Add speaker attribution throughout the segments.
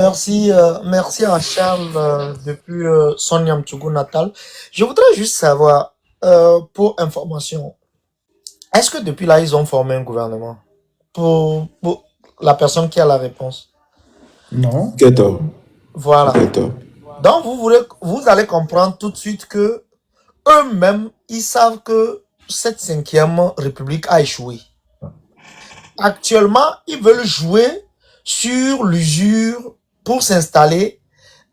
Speaker 1: Merci à Charles depuis son Yamtougou natal. Je voudrais juste savoir, pour information, est-ce que depuis là, ils ont formé un gouvernement? Pour la personne qui a la réponse.
Speaker 2: Non.
Speaker 3: D'accord,
Speaker 1: Voilà.
Speaker 3: d'accord.
Speaker 1: Donc, vous allez comprendre tout de suite que eux-mêmes, ils savent que cette cinquième république a échoué. Actuellement, ils veulent jouer sur l'usure pour s'installer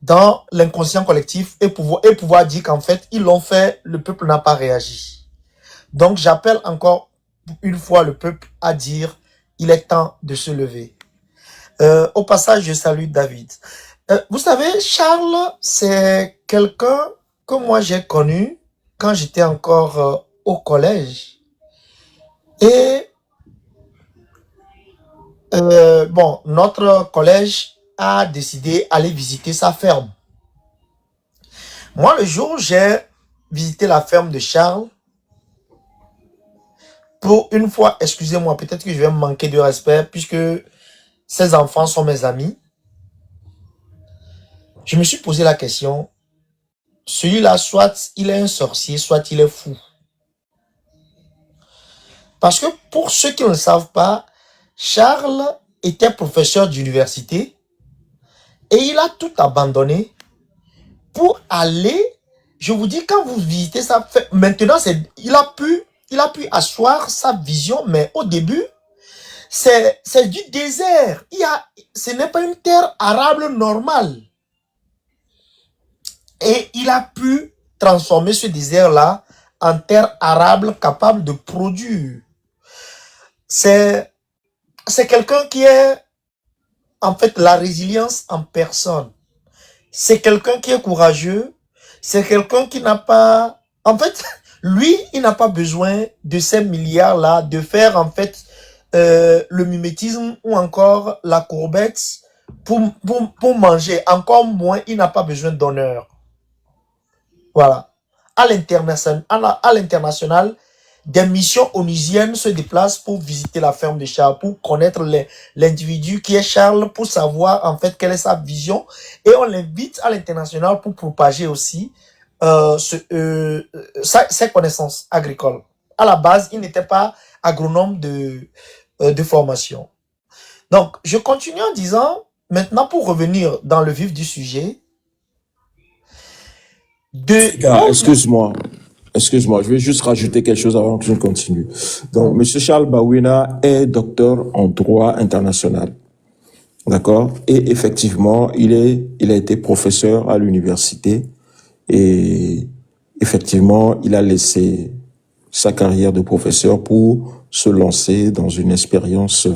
Speaker 1: dans l'inconscient collectif et pouvoir dire qu'en fait, ils l'ont fait, le peuple n'a pas réagi. Donc, j'appelle encore une fois le peuple à dire, il est temps de se lever. Au passage, je salue David. Vous savez, Charles, c'est quelqu'un que moi j'ai connu quand j'étais encore au collège. Et bon, notre collège a décidé d'aller visiter sa ferme. Moi, le jour où j'ai visité la ferme de Charles, pour une fois, excusez-moi, peut-être que je vais me manquer de respect puisque ces enfants sont mes amis. Je me suis posé la question, celui-là, soit il est un sorcier, soit il est fou. Parce que pour ceux qui ne le savent pas, Charles était professeur d'université et il a tout abandonné pour aller, je vous dis, quand vous visitez ça, maintenant, il a pu asseoir sa vision, mais au début, c'est du désert. Ce n'est pas une terre arable normale. Et il a pu transformer ce désert-là en terre arable capable de produire. C'est quelqu'un qui est, en fait, la résilience en personne. C'est quelqu'un qui est courageux. C'est quelqu'un qui n'a pas... En fait, lui, il n'a pas besoin de ces milliards-là, de faire, en fait, le mimétisme ou encore la courbette pour manger. Encore moins, il n'a pas besoin d'honneur. Voilà. À l'international, des missions onusiennes se déplacent pour visiter la ferme de Charles, pour connaître l'individu qui est Charles, pour savoir en fait quelle est sa vision. Et on l'invite à l'international pour propager aussi ses connaissances agricoles. À la base, il n'était pas agronome de formation. Donc, je continue en disant, maintenant pour revenir dans le vif du sujet,
Speaker 3: Excuse-moi. Excuse-moi, je vais juste rajouter quelque chose avant que je continue. Donc, Monsieur Charles Bawina est docteur en droit international. D'accord? Et effectivement, il a été professeur à l'université et effectivement, il a laissé sa carrière de professeur pour se lancer dans une expérience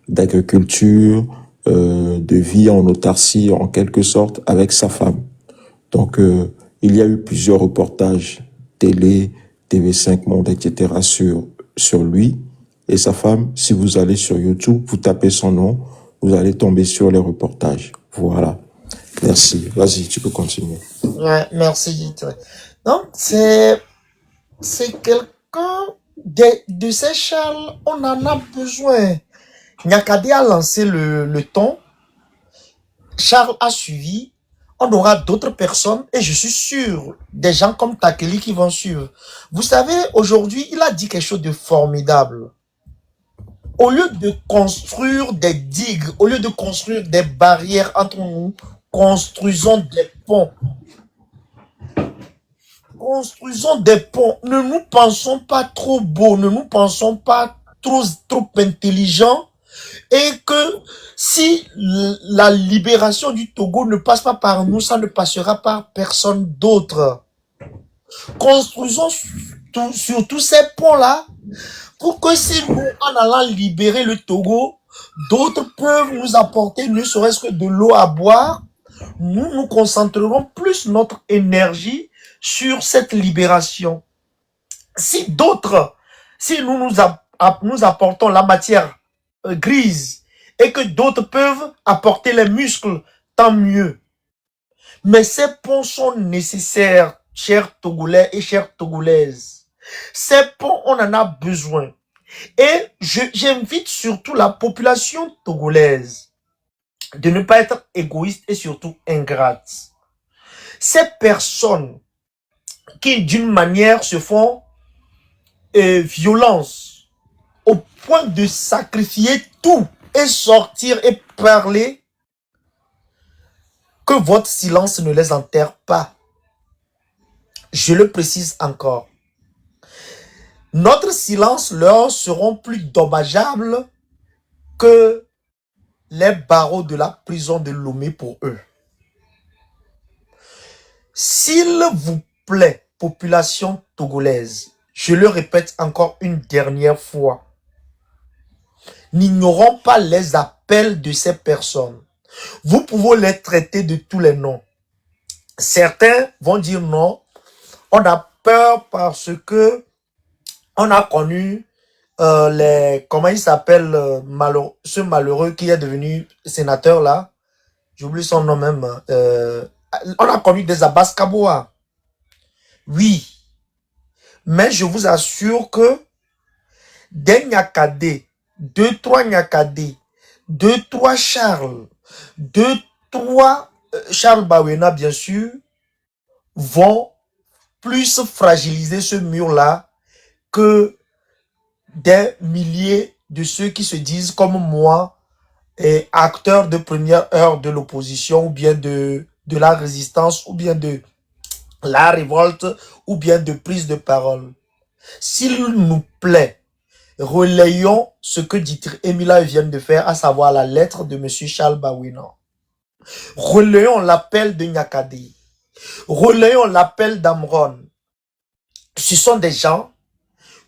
Speaker 3: d'agriculture, de vie en autarcie en quelque sorte avec sa femme. Donc, il y a eu plusieurs reportages télé, TV5 Monde, etc. sur lui et sa femme. Si vous allez sur YouTube, vous tapez son nom, vous allez tomber sur les reportages. Voilà. Merci. Vas-y, tu peux continuer.
Speaker 1: Ouais, merci. Donc, c'est quelqu'un de ces Charles, on en a besoin. Nyakadé a lancé le ton, Charles a suivi, on aura d'autres personnes et je suis sûr des gens comme Takeli qui vont suivre. Vous savez, aujourd'hui, il a dit quelque chose de formidable. Au lieu de construire des digues, au lieu de construire des barrières entre nous, construisons des ponts. Construisons des ponts. Ne nous pensons pas trop beaux, ne nous pensons pas trop intelligents. Et que si la libération du Togo ne passe pas par nous, ça ne passera par personne d'autre. Construisons sur tous ces ponts-là pour que si nous, en allant libérer le Togo, d'autres peuvent nous apporter ne serait-ce que de l'eau à boire, nous concentrerons plus notre énergie sur cette libération. Si d'autres, si nous apportons la matière grise et que d'autres peuvent apporter les muscles, tant mieux. Mais ces ponts sont nécessaires, chers Togolais et chères Togolaises. Ces ponts, on en a besoin. Et j'invite surtout la population togolaise de ne pas être égoïste et surtout ingrate. Ces personnes qui d'une manière se font violence au point de sacrifier tout et sortir et parler, que votre silence ne les enterre pas. Je le précise encore. Notre silence leur seront plus dommageables que les barreaux de la prison de Lomé pour eux. S'il vous plaît, population togolaise, je le répète encore une dernière fois, n'ignorons pas les appels de ces personnes. Vous pouvez les traiter de tous les noms. Certains vont dire non, on a peur parce que on a connu comment il s'appelle, ce malheureux qui est devenu sénateur là, j'oublie son nom même, on a connu des Abbas Kaboua. Oui, mais je vous assure que des Nyakadé, 2-3 Nyakadé, 2-3 Charles, 2-3 Charles Bawena bien sûr, vont plus fragiliser ce mur-là que des milliers de ceux qui se disent comme moi, acteurs de première heure de l'opposition ou bien de la résistance ou bien de la révolte ou bien de prise de parole. S'il nous plaît, relayons ce que Dietrich Emila vient de faire, à savoir la lettre de M. Charles Bawena. Relayons l'appel de Nyakadé. Relayons l'appel d'Amron. Ce sont des gens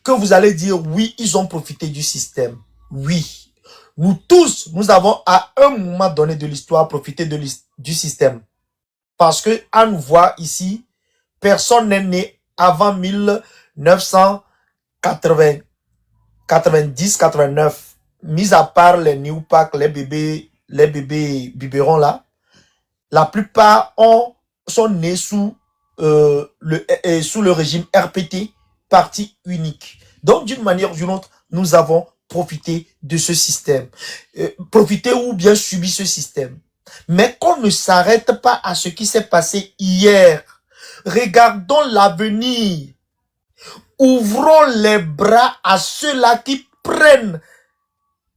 Speaker 1: que vous allez dire, oui, ils ont profité du système. Oui. Nous tous, nous avons à un moment donné de l'histoire profité du système. Parce que, à nous voir ici, personne n'est né avant 1990-89. Mis à part les New Pack, les bébés biberons là. La plupart sont nés sous le régime RPT, parti unique. Donc, d'une manière ou d'une autre, nous avons profité de ce système. Profité ou bien subi ce système. Mais qu'on ne s'arrête pas à ce qui s'est passé hier. Regardons l'avenir. Ouvrons les bras à ceux-là qui prennent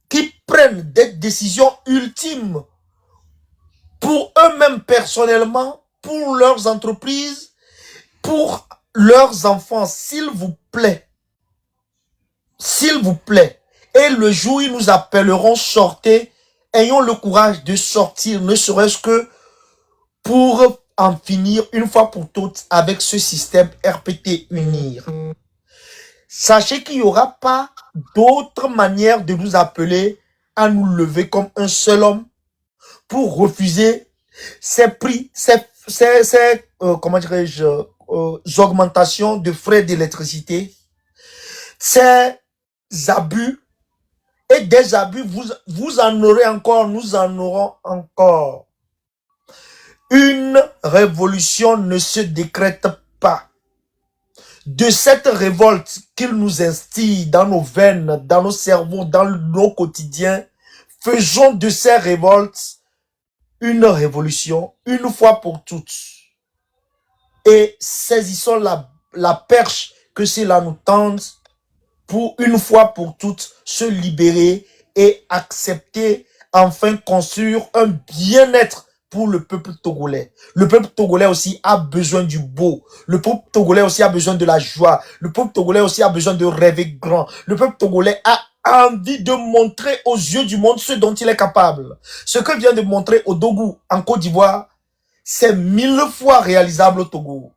Speaker 1: des décisions ultimes pour eux-mêmes personnellement, pour leurs entreprises, pour leurs enfants, s'il vous plaît. S'il vous plaît. Et le jour où ils nous appelleront, sortez, ayons le courage de sortir, ne serait-ce que pour en finir une fois pour toutes avec ce système RPT unir. Sachez qu'il n'y aura pas d'autre manière de nous appeler à nous lever comme un seul homme pour refuser ces prix, comment dirais-je, augmentations de frais d'électricité, ces abus, et des abus, vous en aurez encore, nous en aurons encore. Une révolution ne se décrète pas. De cette révolte qu'il nous instille dans nos veines, dans nos cerveaux, dans nos quotidiens, faisons de ces révoltes une révolution, une fois pour toutes. Et saisissons la perche que cela nous tente pour une fois pour toutes se libérer et accepter, enfin construire un bien-être pour le peuple togolais. Le peuple togolais aussi a besoin du beau. Le peuple togolais aussi a besoin de la joie. Le peuple togolais aussi a besoin de rêver grand. Le peuple togolais a envie de montrer aux yeux du monde ce dont il est capable. Ce que vient de montrer Ouagadougou en Côte d'Ivoire, c'est 1000 fois réalisable au Togo.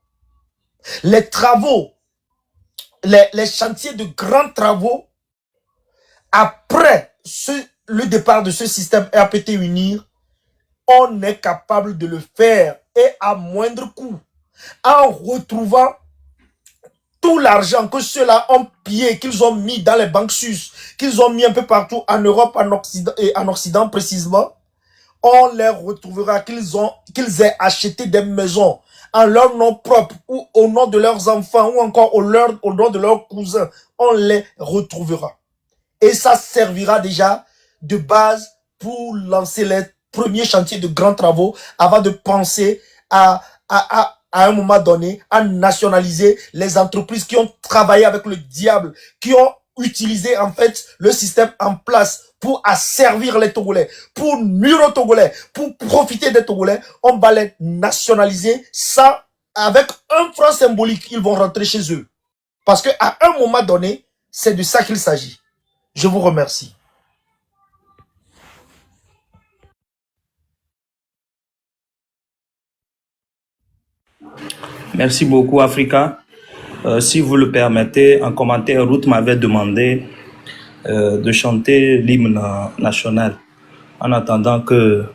Speaker 1: Les travaux, les chantiers de grands travaux, après le départ de ce système RPT unir, on est capable de le faire et à moindre coût, en retrouvant tout l'argent que ceux-là ont pillé, qu'ils ont mis dans les banques sus, qu'ils ont mis un peu partout en Europe, en Occident et en Occident précisément. On les retrouvera, qu'ils aient acheté des maisons en leur nom propre ou au nom de leurs enfants ou encore au nom de leurs cousins. On les retrouvera. Et ça servira déjà de base pour lancer premiers chantiers de grands travaux avant de penser à un moment donné, à nationaliser les entreprises qui ont travaillé avec le diable, qui ont utilisé en fait le système en place pour asservir les Togolais, pour nuire aux Togolais, pour profiter des Togolais. On va les nationaliser. Ça, avec un franc symbolique, ils vont rentrer chez eux. Parce qu'à un moment donné, c'est de ça qu'il s'agit. Je vous remercie.
Speaker 2: Merci beaucoup, Africa. Si vous le permettez, en commentaire, Ruth m'avait demandé de chanter l'hymne national en attendant que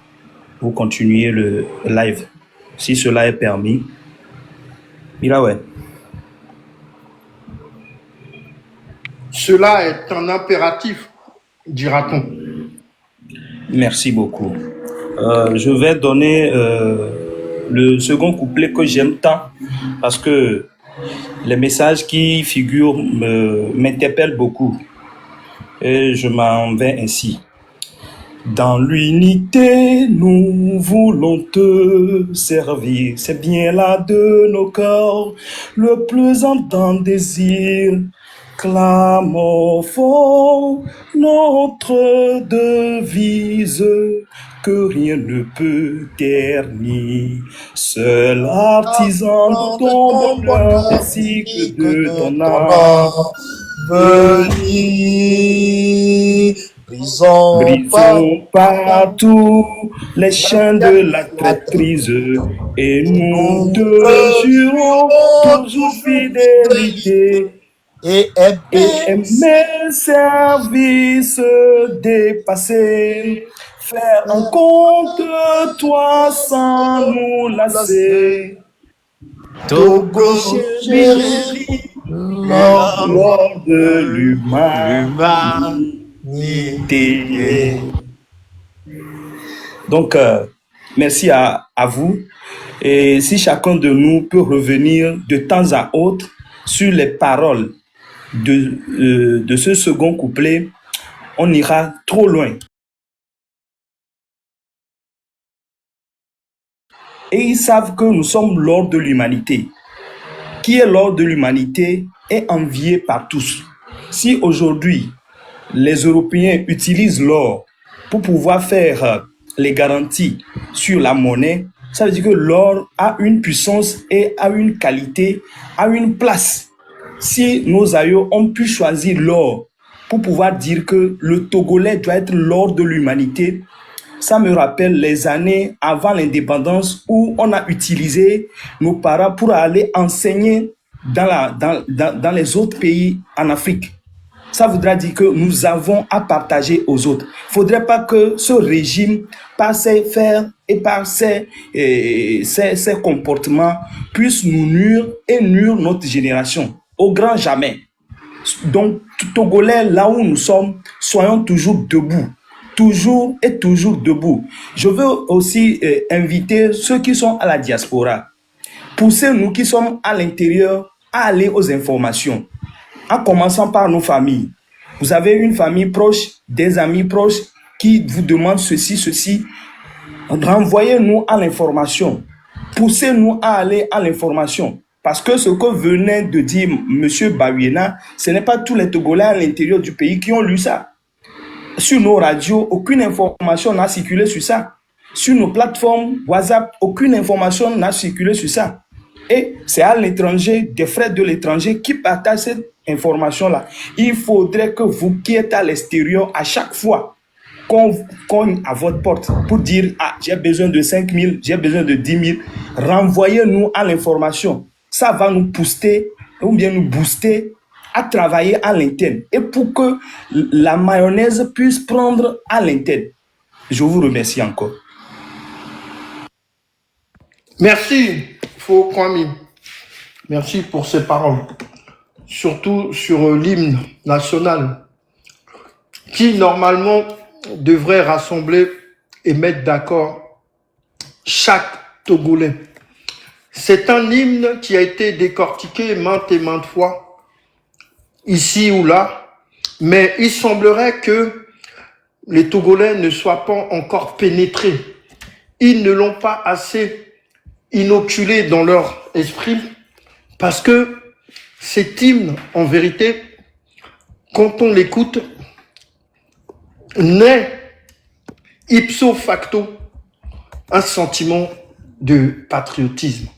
Speaker 2: vous continuiez le live, si cela est permis. Miraoué.
Speaker 4: Cela est un impératif, dira-t-on.
Speaker 2: Merci beaucoup. Je vais donner le second couplet que j'aime tant parce que les messages qui figurent m'interpellent beaucoup et je m'en vais ainsi. Dans l'unité, nous voulons te servir. C'est bien là de nos cœurs le plus ardent désir. Clamons fort notre devise que rien ne peut ternir. Seul artisan de ton bonheur ainsi que de ton âme.
Speaker 1: Venez,
Speaker 2: Brisons partout les chaînes de la traîtrise et nous te jurons toujours fidélité
Speaker 1: et
Speaker 2: aimer service dépassé, faire un compte de toi sans nous lasser.
Speaker 1: Togo
Speaker 2: chéri, lors de l'humanité. Donc, merci à vous. Et si chacun de nous peut revenir de temps à autre sur les paroles de ce second couplet, on ira trop loin. Et ils savent que nous sommes l'ordre de l'humanité. Qui est l'ordre de l'humanité est envié par tous. Si aujourd'hui, les Européens utilisent l'or pour pouvoir faire les garanties sur la monnaie, ça veut dire que l'or a une puissance et a une qualité, a une place. Si nos aïeux ont pu choisir l'or pour pouvoir dire que le Togolais doit être l'or de l'humanité, ça me rappelle les années avant l'indépendance où on a utilisé nos parents pour aller enseigner dans les autres pays en Afrique. Ça voudra dire que nous avons à partager aux autres. Il ne faudrait pas que ce régime, par ses faits et par ses comportements, puisse nous nuire et nuire notre génération. Au grand jamais. Donc, Togolais, là où nous sommes, soyons toujours debout. Toujours et toujours debout. Je veux aussi inviter ceux qui sont à la diaspora. Poussez-nous qui sommes à l'intérieur à aller aux informations. En commençant par nos familles. Vous avez une famille proche, des amis proches qui vous demandent ceci. Renvoyez-nous à l'information. Poussez-nous à aller à l'information. Parce que ce que venait de dire M. Bawuena, ce n'est pas tous les Togolais à l'intérieur du pays qui ont lu ça. Sur nos radios, aucune information n'a circulé sur ça. Sur nos plateformes WhatsApp, aucune information n'a circulé sur ça. Et c'est à l'étranger, des frères de l'étranger qui partagent cette information-là. Il faudrait que vous qui êtes à l'extérieur, à chaque fois qu'on cogne à votre porte pour dire « Ah, j'ai besoin de 5 000, j'ai besoin de 10 000 », renvoyez-nous à l'information. Ça va nous booster ou bien nous booster à travailler à l'interne et pour que la mayonnaise puisse prendre à l'interne. Je vous remercie encore.
Speaker 4: Merci, Faux Kwame. Merci pour ces paroles. Surtout sur l'hymne national, qui normalement devrait rassembler et mettre d'accord chaque Togolais. C'est un hymne qui a été décortiqué maintes et maintes fois, ici ou là, mais il semblerait que les Togolais ne soient pas encore pénétrés. Ils ne l'ont pas assez inoculé dans leur esprit parce que cet hymne, en vérité, quand on l'écoute, naît ipso facto un sentiment de patriotisme.